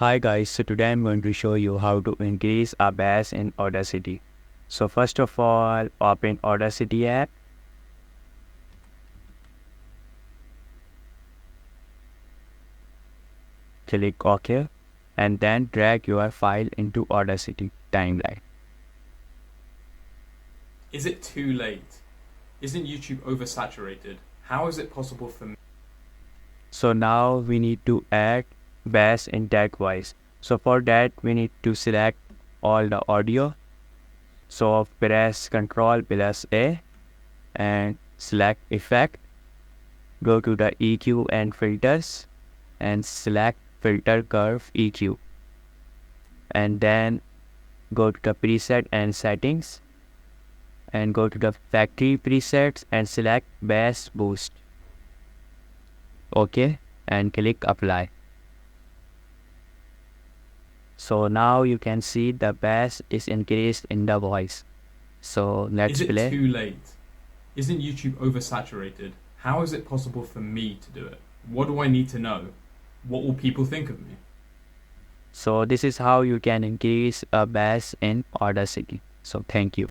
Hi guys, so today I'm going to show you how to increase a bass in Audacity. So first of all, open Audacity app. Click OK and then drag your file into Audacity timeline. Is it too late? Isn't YouTube oversaturated? How is it possible for me? So now we need to add bass in tag voice. So for that we need to select all the audio. So press Ctrl plus A and select effect. Go to the EQ and filters and select filter curve EQ, and then go to the preset and settings and go to the factory presets and select bass boost. OK, and click apply. So now you can see the bass is increased in the voice. So let's Is it play. too late? Isn't YouTube oversaturated? How is it possible for me to do it? What do I need to know? What will people think of me? So this is how you can increase a bass in Audacity. So thank you.